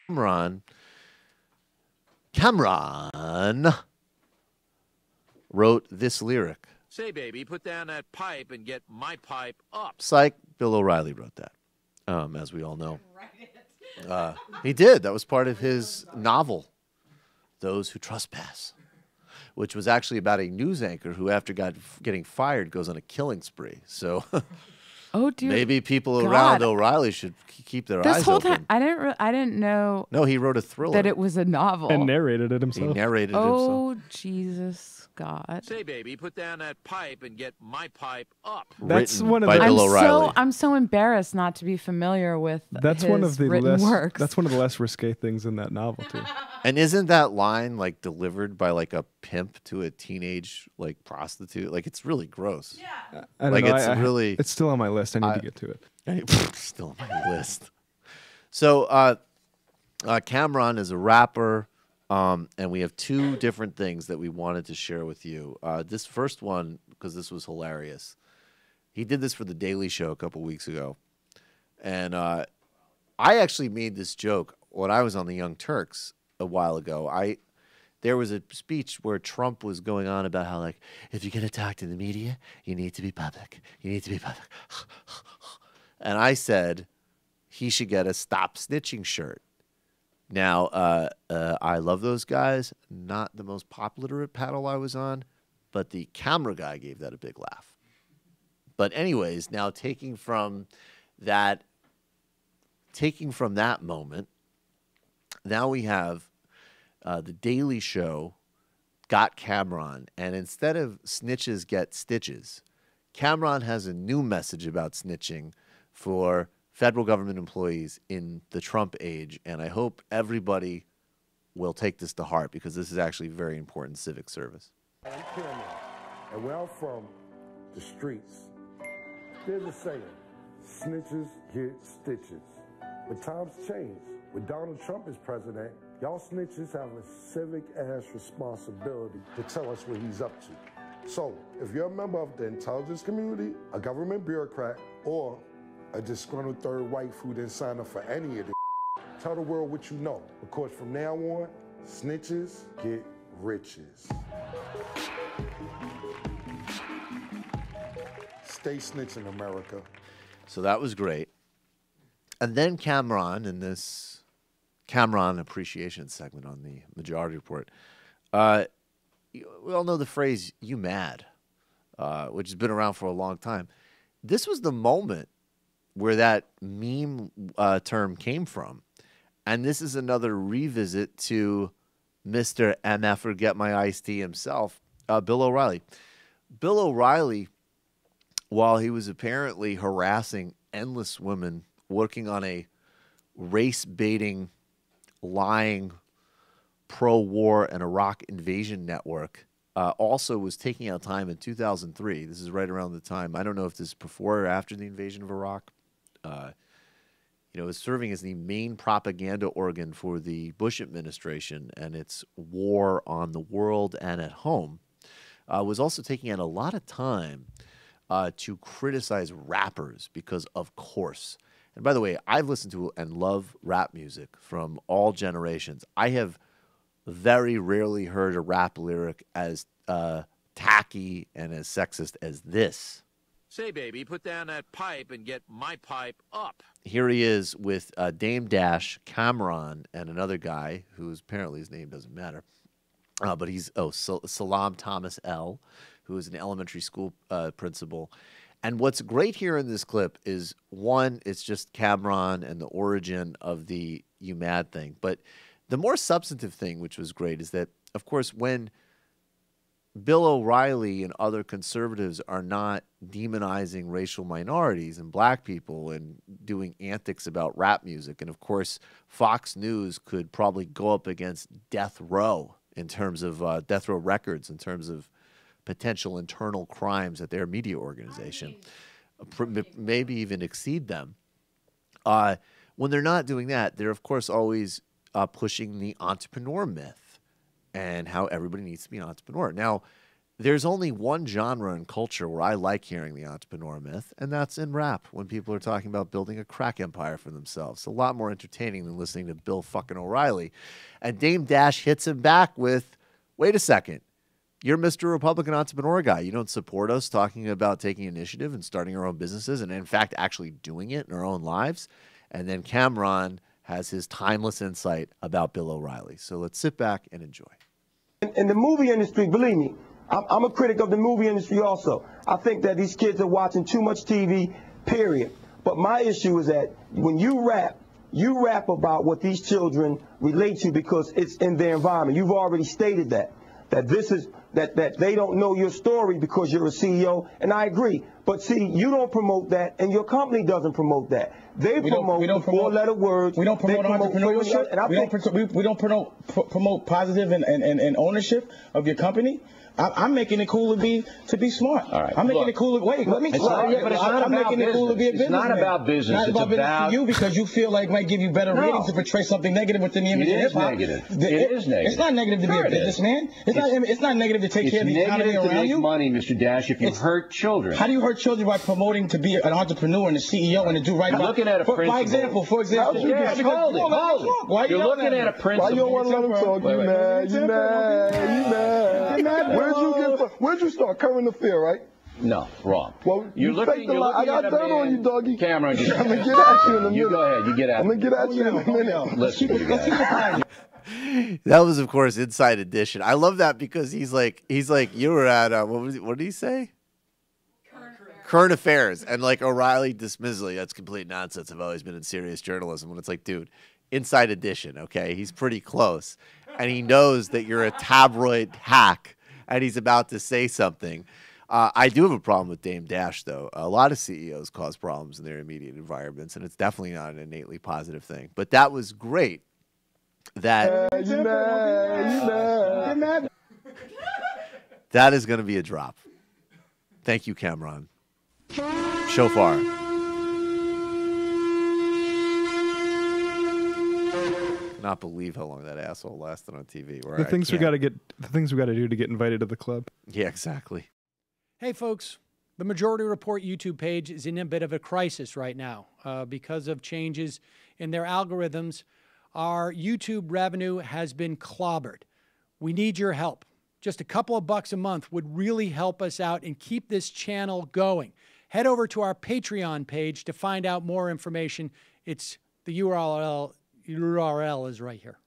Cameron wrote this lyric. Say, baby, put down that pipe and get my pipe up. Psych, Bill O'Reilly wrote that, as we all know. He did. That was part of his novel, Those Who Trespass, which was actually about a news anchor who, after getting fired, goes on a killing spree. So oh, dear maybe people God. around O'Reilly should keep their this eyes whole open. time, I didn't know. No, he wrote a thriller. That it was a novel. And narrated it himself. He narrated it himself. Oh, Jesus God. Say, baby, put down that pipe and get my pipe up. That's Written one of by the. Bill O'Reilly. I'm so embarrassed not to be familiar with That's his one of the written less. works. That's one of the less risque things in that novel too. And isn't that line like delivered by like a pimp to a teenage like prostitute? Like it's really gross. Yeah. I don't Like, know. it's really- It's still on my list. I need to get to it. Still on my list. So Cameron is a rapper, and we have two different things that we wanted to share with you. This first one, because this was hilarious. He did this for The Daily Show a couple weeks ago. And I actually made this joke when I was on the Young Turks a while ago. There was a speech where Trump was going on about how, like, if you're going to talk to the media, you need to be public. You need to be public. And I said he should get a Stop Snitching shirt. Now, I love those guys. Not the most popular panel I was on, but the camera guy gave that a big laugh. But anyways, now taking from that moment, now we have The Daily Show got Cameron, and instead of snitches get stitches, Cameron has a new message about snitching for federal government employees in the Trump age, and I hope everybody will take this to heart because this is actually very important civic service. I'm Cameron, and where I'm from, the streets, there's a saying, snitches get stitches. But times change. When Donald Trump is president, y'all snitches have a civic-ass responsibility to tell us what he's up to. So, if you're a member of the intelligence community, a government bureaucrat, or a disgruntled third wife who didn't sign up for any of this, tell the world what you know. Because from now on, snitches get riches. Stay snitching, America. So that was great. And then Cameron, in this Cameron appreciation segment on the Majority Report, we all know the phrase, you mad, which has been around for a long time. This was the moment where that meme term came from. And this is another revisit to Mr. MF or Get My Iced Tea himself, Bill O'Reilly. Bill O'Reilly, while he was apparently harassing endless women, working on a race-baiting, lying, pro-war and Iraq invasion network, also was taking out time in 2003. This is right around the time. I don't know if this is before or after the invasion of Iraq. Was serving as the main propaganda organ for the Bush administration and its war on the world and at home. Was also taking out a lot of time to criticize rappers because, of course, and by the way, I've listened to and love rap music from all generations. I have very rarely heard a rap lyric as tacky and as sexist as this. Say, baby, put down that pipe and get my pipe up. Here he is with Dame Dash, Cameron, and another guy whose apparently his name doesn't matter. But he's, Salome Thomas L., who is an elementary school principal. And what's great here in this clip is, one, it's just Cameron and the origin of the you mad thing. But the more substantive thing, which was great, is that, of course, when Bill O'Reilly and other conservatives are not demonizing racial minorities and black people and doing antics about rap music, and, of course, Fox News could probably go up against Death Row in terms of Death Row Records, in terms of potential internal crimes at their media organization, maybe even exceed them. When they're not doing that, they're, of course, always pushing the entrepreneur myth and how everybody needs to be an entrepreneur. Now, there's only one genre and culture where I like hearing the entrepreneur myth, and that's in rap, when people are talking about building a crack empire for themselves. It's a lot more entertaining than listening to Bill fucking O'Reilly. And Dame Dash hits him back with, wait a second, you're Mr. Republican entrepreneur guy. You don't support us talking about taking initiative and starting our own businesses and, in fact, actually doing it in our own lives. And then Cameron has his timeless insight about Bill O'Reilly. So let's sit back and enjoy. In the movie industry, believe me, I'm a critic of the movie industry also. I think that these kids are watching too much TV, period. But my issue is that when you rap about what these children relate to because it's in their environment. You've already stated that they don't know your story because you're a CEO, and I agree. But see, you don't promote that, and your company doesn't promote that. They promote four-letter words. We don't promote entrepreneurship. And we don't promote positive and ownership of your company. I'm making it cool to be smart. All right. I'm making it cool. Wait, let me. I'm making it cool to be a businessman. It's not about business. It's about business for you because you feel like it might give you better ratings to portray something negative within the image of hip hop. It is negative. It's not negative to be a businessman. It's not negative to take care of the economy around you. It's negative to make money, Mr. Dash, if you hurt children. How do you hurt children by promoting to be an entrepreneur and a CEO and to do right by? You're looking at a principle. For example. Hold it. You're looking at a principle. Why you don't want to let him talk? You mad? Where'd you start? Current affair, right? No, wrong. Well, you're looking I got dirt on you, doggy. Cameron, I'm going to get at you in a minute. You go ahead. You get at I'm going to get at you in a minute. Listen, you guys. That was, of course, Inside Edition. I love that because he's like, you were at, what did he say? Current affairs. And like O'Reilly dismisses, like, that's complete nonsense. I've always been in serious journalism. When it's like, dude, Inside Edition, okay? He's pretty close. And he knows that you're a tabloid hack and he's about to say something. I do have a problem with Dame Dash, though. A lot of CEOs cause problems in their immediate environments, and it's definitely not an innately positive thing. But that was great. That that is going to be a drop. Thank you, Cameron. Shofar. Not believe how long that asshole lasted on TV. The things we got to do to get invited to the club. Yeah, exactly. Hey, folks. The Majority Report YouTube page is in a bit of a crisis right now because of changes in their algorithms. Our YouTube revenue has been clobbered. We need your help. Just a couple of bucks a month would really help us out and keep this channel going. Head over to our Patreon page to find out more information. It's the URL is right here.